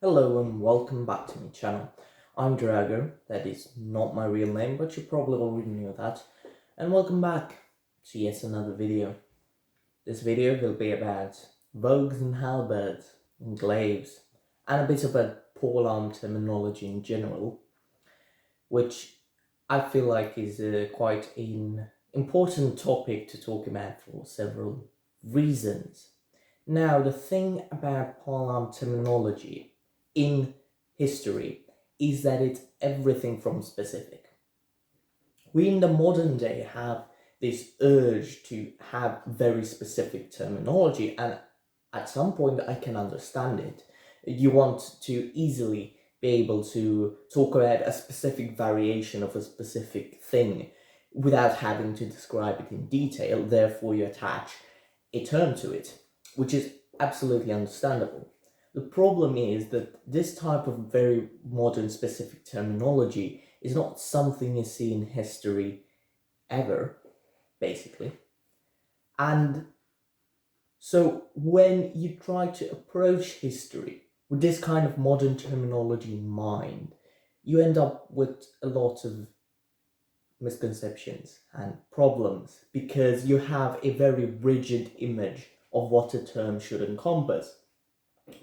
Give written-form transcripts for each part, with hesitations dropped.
Hello and welcome back to my channel. I'm Drago, that is not my real name, but you probably already knew that. And welcome back to yet another video. This video will be about Voulges and Halberds and glaives, and a bit about polearm terminology in general, which I feel like is quite an important topic to talk about for several reasons. Now, the thing about polearm terminology in history is that it's everything from specific. We in the modern day have this urge to have very specific terminology, and at some point I can understand it. You want to easily be able to talk about a specific variation of a specific thing without having to describe it in detail, therefore you attach a term to it, which is absolutely understandable. The problem is that this type of very modern specific terminology is not something you see in history ever, basically. And so when you try to approach history with this kind of modern terminology in mind, you end up with a lot of misconceptions and problems because you have a very rigid image of what a term should encompass,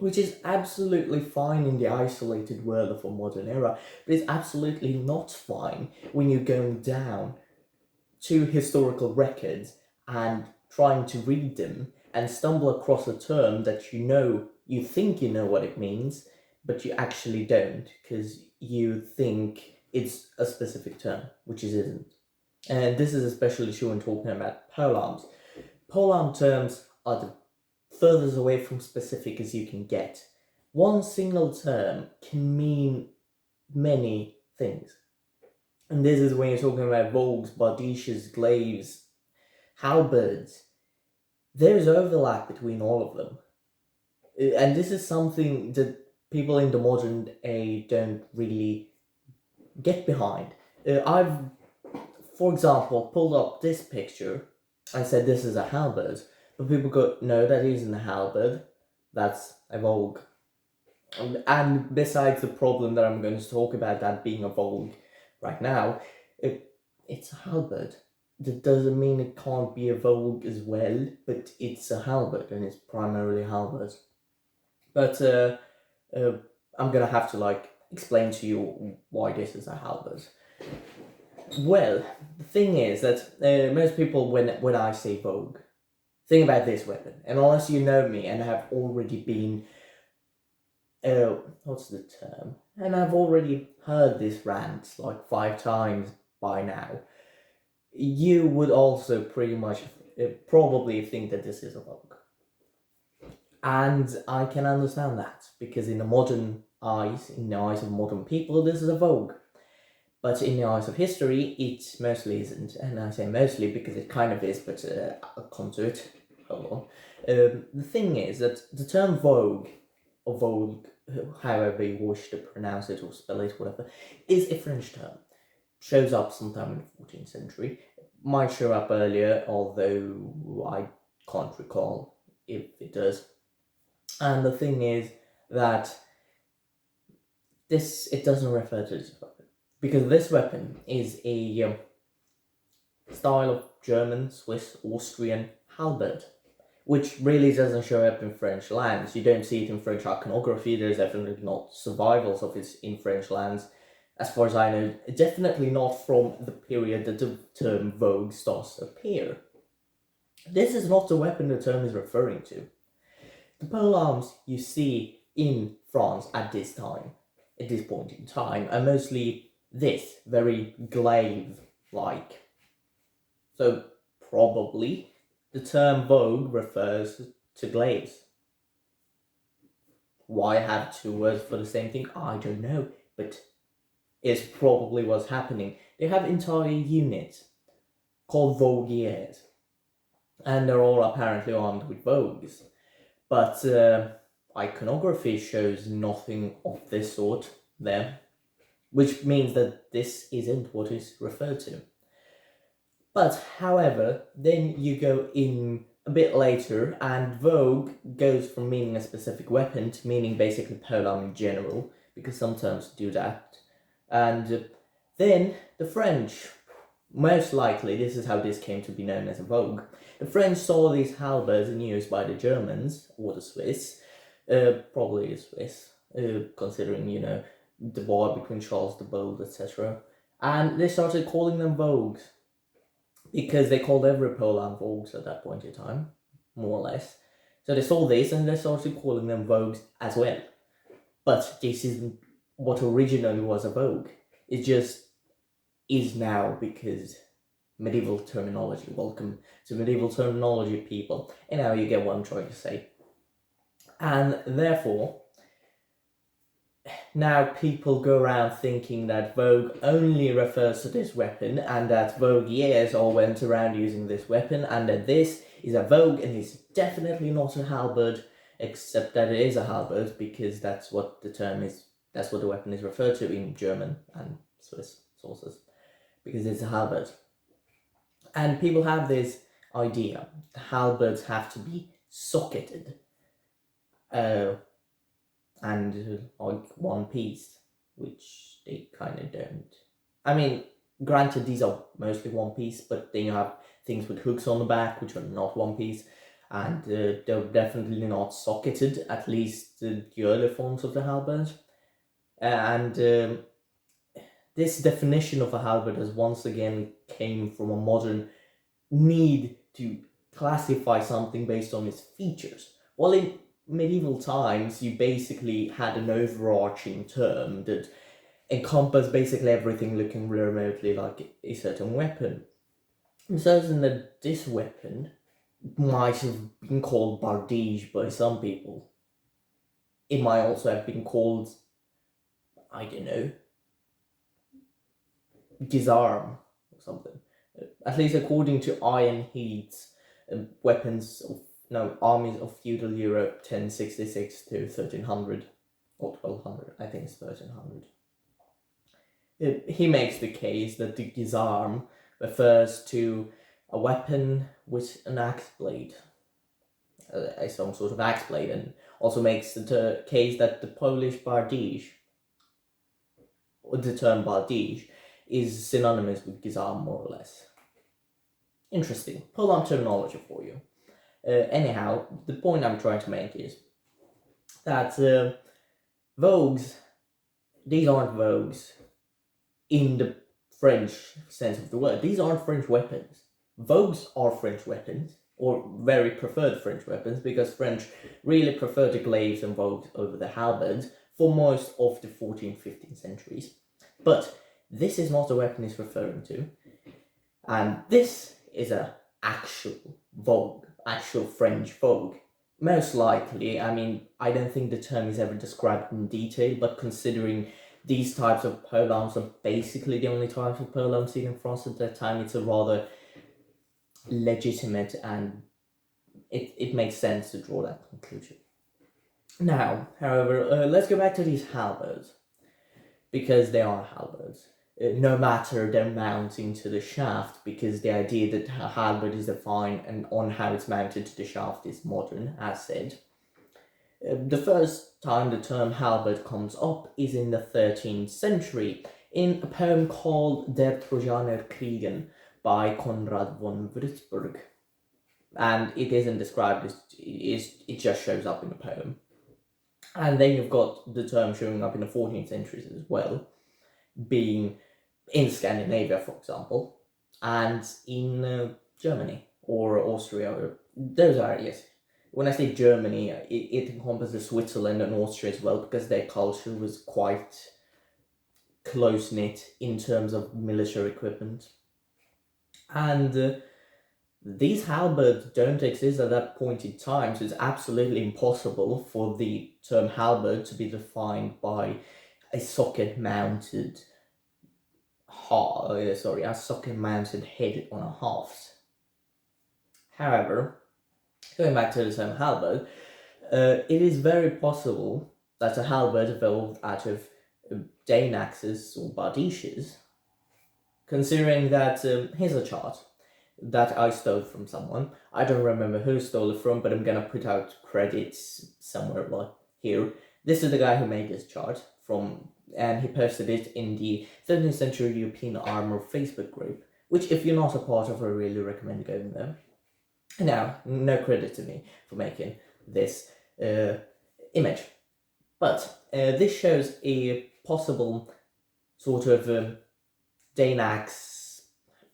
which is absolutely fine in the isolated world of a modern era, but it's absolutely not fine when you're going down to historical records and trying to read them and stumble across a term that you think you know what it means, but you actually don't because you think it's a specific term, which it isn't. And this is especially true when talking about polearms. Polearm terms are the furthest away from specific as you can get. One single term can mean many things. And this is when you're talking about Voulges, bardiches, glaives, halberds. There's overlap between all of them. And this is something that people in the modern age don't really get behind. I've, for example, pulled up this picture and said this is a halberd. But people go, no, that isn't a halberd, that's a Voulge. And besides the problem that I'm going to talk about, that being a Voulge right now, it's a halberd. That doesn't mean it can't be a Voulge as well, but it's a halberd and it's primarily halberd. But I'm gonna have to explain to you why this is a halberd. Well, the thing is that most people, when I say Voulge, think about this weapon, and unless you know me and have already been, what's the term? And I've already heard this rant like 5 times by now, you would also pretty much probably think that this is a Voulge. And I can understand that, because in the eyes of modern people, this is a Voulge. But in the eyes of history, it mostly isn't. And I say mostly because it kind of is, but I'll come to it. Hold on. The thing is that the term Vogue, or Vogue, however you wish to pronounce it or spell it, whatever, is a French term. Shows up sometime in the 14th century. Might show up earlier, although I can't recall if it does. And the thing is that it doesn't refer to this weapon, because this weapon is a style of German, Swiss, Austrian halberd, which really doesn't show up in French lands. You don't see it in French iconography. There's definitely not survivals of it in French lands, as far as I know. Definitely not from the period that the term Vogue starts to appear. This is not the weapon the term is referring to. The polearms you see in France at this point in time, are mostly this, very glaive-like. So probably the term Vogue refers to glaives. Why have 2 words for the same thing? I don't know, but it's probably what's happening. They have entire units called Voguiers, and they're all apparently armed with Vogues. But iconography shows nothing of this sort there, which means that this isn't what is referred to. But however, then you go in a bit later, and Vogue goes from meaning a specific weapon to meaning basically polearm in general, because some terms do that. And then the French, most likely, this is how this came to be known as a Vogue. The French saw these halberds in use by the Germans, or the Swiss, probably the Swiss, considering, you know, the war between Charles the Bold, etc. And they started calling them Vogues, because they called every polearm Voulges at that point in time, more or less. So they saw this and they started calling them Vogues as well. But this isn't what originally was a Vogue. It just is now, because medieval terminology. Welcome to medieval terminology, people. And now you get what I'm trying to say. And therefore, now people go around thinking that Vogue only refers to this weapon, and that Voguiers all went around using this weapon, and that this is a Vogue and it's definitely not a halberd, except that it is a halberd, because that's what the term is, that's what the weapon is referred to in German and Swiss sources, because it's a halberd. And people have this idea, the halberds have to be socketed. And like one piece, which they kind of don't. I mean, granted, these are mostly one piece, but then you have things with hooks on the back, which are not one piece, and they're definitely not socketed, at least the early forms of the halberd. And this definition of a halberd has once again came from a modern need to classify something based on its features. Well, in medieval times, you basically had an overarching term that encompassed basically everything looking remotely like a certain weapon. I'm certain that this weapon might have been called bardige by some people. It might also have been called, I don't know, gisarm or something. At least according to Iron Heat's weapons of armies of feudal Europe 1066 to 1300 or 1200, I think it's 1300. He makes the case that the gisarm refers to a weapon with an axe blade, some sort of axe blade, and also makes the case that the Polish bardige, or the term bardige, is synonymous with gisarm more or less. Interesting. Polearm terminology for you. Anyhow, the point I'm trying to make is that Vogues, these aren't Vogues in the French sense of the word. These aren't French weapons. Vogues are French weapons, or very preferred French weapons, because French really preferred the glaives and Vogues over the halberds for most of the 14th, 15th centuries. But this is not the weapon he's referring to, and this is an actual Vogue. Actual French Vogue. Most likely, I mean, I don't think the term is ever described in detail, but considering these types of polearms are basically the only types of polearms seen in France at that time, it's a rather legitimate, and it makes sense to draw that conclusion. Now, however, let's go back to these halberds, because they are halberds. No matter their mounting to the shaft, because the idea that a halberd is defined and on how it's mounted to the shaft is modern, as said. The first time the term halberd comes up is in the 13th century, in a poem called Der Trojaner Kriegen by Konrad von Würzburg. And it isn't described as, it just shows up in the poem. And then you've got the term showing up in the 14th century as well, being in Scandinavia, for example, and in Germany or Austria, or those areas. When I say Germany, it encompasses Switzerland and Austria as well, because their culture was quite close-knit in terms of military equipment. And these halberds don't exist at that point in time, so it's absolutely impossible for the term halberd to be defined by a socket-mounted a socket-mounted head on a haft. However, going back to the term halberd, it is very possible that a halberd evolved out of Dane axes or bardiches, considering that, here's a chart. that I stole from someone. I don't remember who stole it from, but I'm gonna put out credits somewhere like here. This is the guy who made this chart from, and he posted it in the 13th Century European Armour Facebook group, which if you're not a part of, I really recommend going there. Now, no credit to me for making this image, but this shows a possible sort of Danax,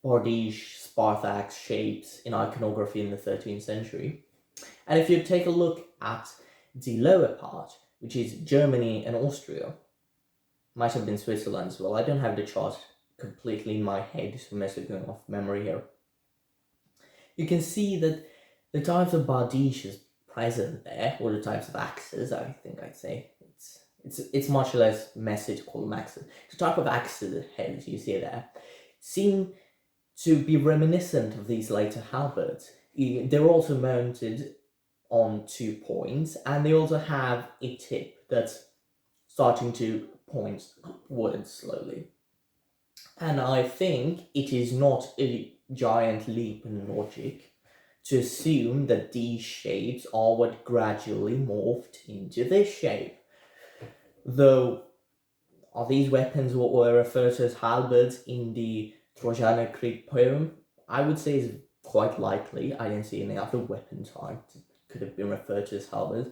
Voulge, Spartax shapes in iconography in the 13th century. And if you take a look at the lower part, which is Germany and Austria, might have been Switzerland as well. I don't have the chart completely in my head, so I'm mostly going off memory here. You can see that the types of bardiches present there, or the types of axes, I think I'd say. It's much less messy to call them axes. The type of axes heads you see there seem to be reminiscent of these later halberds. They're also mounted on 2 points, and they also have a tip that's starting to point upwards slowly. And I think it is not a giant leap in logic to assume that these shapes are what gradually morphed into this shape. Though, are these weapons what were referred to as halberds in the Trojan Creek poem? I would say it's quite likely. I didn't see any other weapon type that could have been referred to as halberds.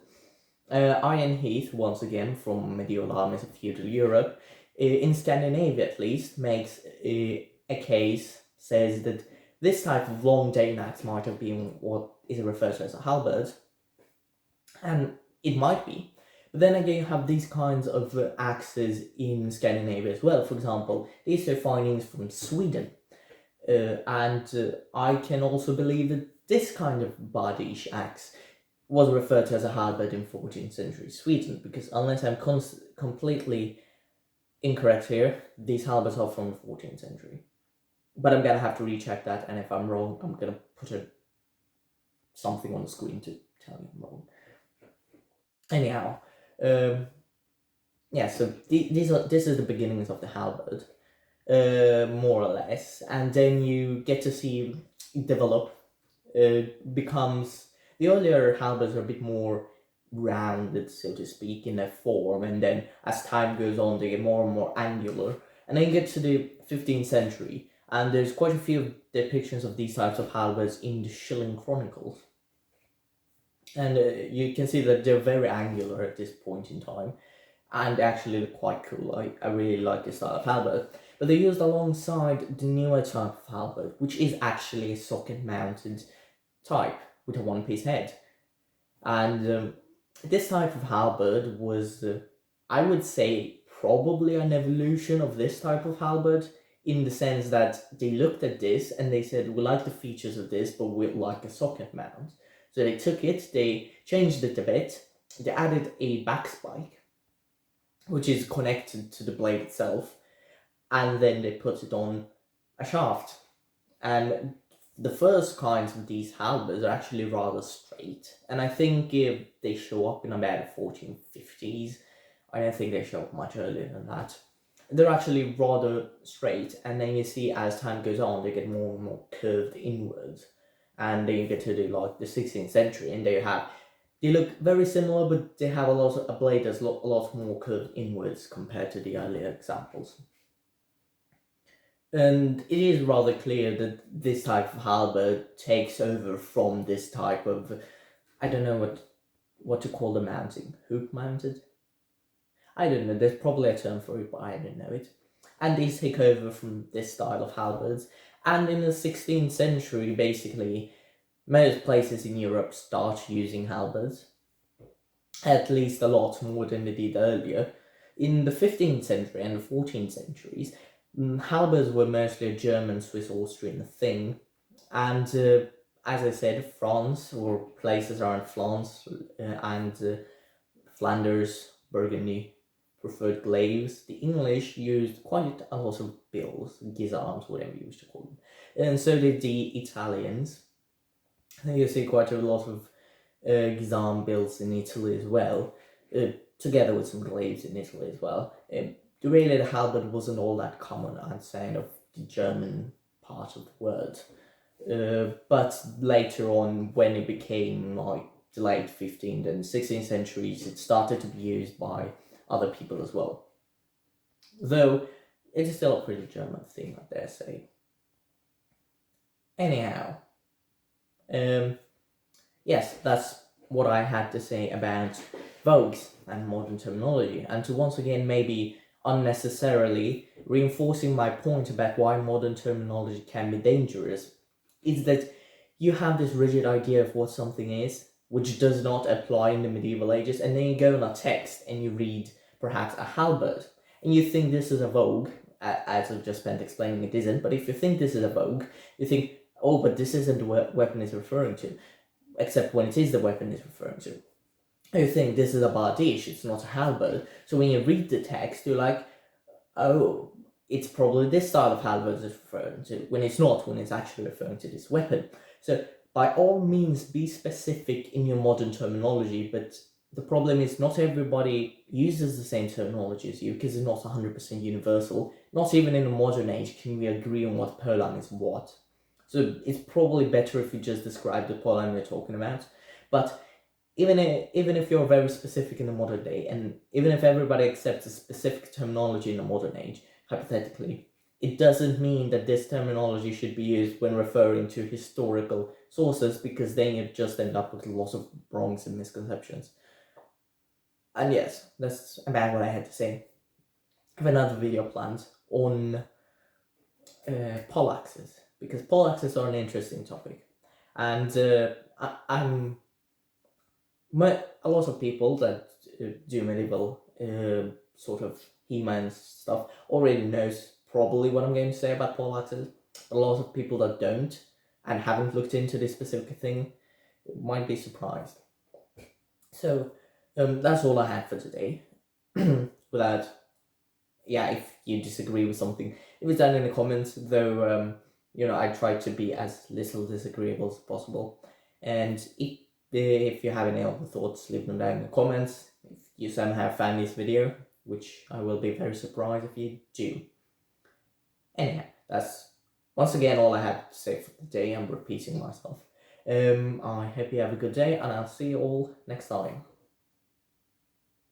Iron Heath, once again from medieval armies of feudal Europe, in Scandinavia at least, makes a case, says that this type of long Danax might have been what is referred to as a halberd, and it might be. But then again, you have these kinds of axes in Scandinavia as well. For example, these are findings from Sweden, and I can also believe that this kind of bardiche axe was referred to as a halberd in 14th century Sweden, because unless I'm completely incorrect here, these halberds are from the 14th century. But I'm gonna have to recheck that, and if I'm wrong, I'm gonna put something on the screen to tell you I'm wrong. Anyhow, yeah, so this is the beginnings of the halberd, more or less, and then you get to see it develop. Becomes, the earlier halberds are a bit more rounded, so to speak, in their form, and then as time goes on, they get more and more angular. And then you get to the 15th century, and there's quite a few depictions of these types of halberds in the Schilling Chronicles. And you can see that they're very angular at this point in time, and actually look quite cool. I really like this style of halberd. But they're used alongside the newer type of halberd, which is actually a socket-mounted type with a one-piece head. And this type of halberd was, I would say, probably an evolution of this type of halberd, in the sense that they looked at this and they said, we like the features of this, but we like a socket mount. So they took it, they changed it a bit, they added a back spike, which is connected to the blade itself, and then they put it on a shaft. And the first kinds of these halberds are actually rather straight, and I think if they show up in about the 1450s, I don't think they show up much earlier than that. They're actually rather straight, and then you see as time goes on, they get more and more curved inwards. And then you get to like the 16th century, and they look very similar, but they have a blade that's a lot more curved inwards compared to the earlier examples. And it is rather clear that this type of halberd takes over from this type of, I don't know what to call the mounting, hoop mounted? I don't know, there's probably a term for it, but I don't know it. And these take over from this style of halberds. And in the 16th century, basically, most places in Europe start using halberds. At least a lot more than they did earlier. In the 15th century and the 14th centuries, halberds were mostly a German, Swiss, Austrian thing. And as I said, France, or places around France and Flanders, Burgundy, preferred glaives. The English used quite a lot of bills, guisarmes, whatever you wish to call them. And so did the Italians. You see quite a lot of guisarme bills in Italy as well, together with some glaives in Italy as well. Really, the halberd wasn't all that common, I'd say, of the German part of the world. But later on, when it became like the late 15th and 16th centuries, it started to be used by other people as well. Though it is still a pretty German thing, I dare say. Anyhow, yes, that's what I had to say about Voulges and modern terminology, and to once again maybe unnecessarily reinforcing my point about why modern terminology can be dangerous, is that you have this rigid idea of what something is, which does not apply in the medieval ages, and then you go on a text and you read perhaps a halberd, and you think this is a Vogue, as I've just spent explaining it isn't, but if you think this is a Vogue, you think, oh, but this isn't the weapon it's referring to, except when it is the weapon it's referring to. You think this is a bardiche, it's not a halberd. So when you read the text, you're like, oh, it's probably this style of halberd it's referring to, when it's actually referring to this weapon. So by all means, be specific in your modern terminology, but the problem is not everybody uses the same terminology as you, because it's not 100% universal. Not even in the modern age can we agree on what polearm is what. So it's probably better if you just describe the polearm you're talking about. But even if you're very specific in the modern day, and even if everybody accepts a specific terminology in the modern age, hypothetically, it doesn't mean that this terminology should be used when referring to historical sources, because then you just end up with lots of wrongs and misconceptions. And yes, that's about what I had to say. I have another video planned on poleaxes, because poleaxes are an interesting topic, and I'm a lot of people that do medieval sort of He-Man stuff already knows probably what I'm going to say about poleaxes. A lot of people that don't and haven't looked into this specific thing might be surprised. So that's all I had for today. Without, if you disagree with something, if it's down in the comments, though, I try to be as little disagreeable as possible. And if you have any other thoughts, leave them down in the comments. If you somehow found this video, which I will be very surprised if you do. Anyhow, that's once again all I have to say for today. I'm repeating myself. I hope you have a good day, and I'll see you all next time.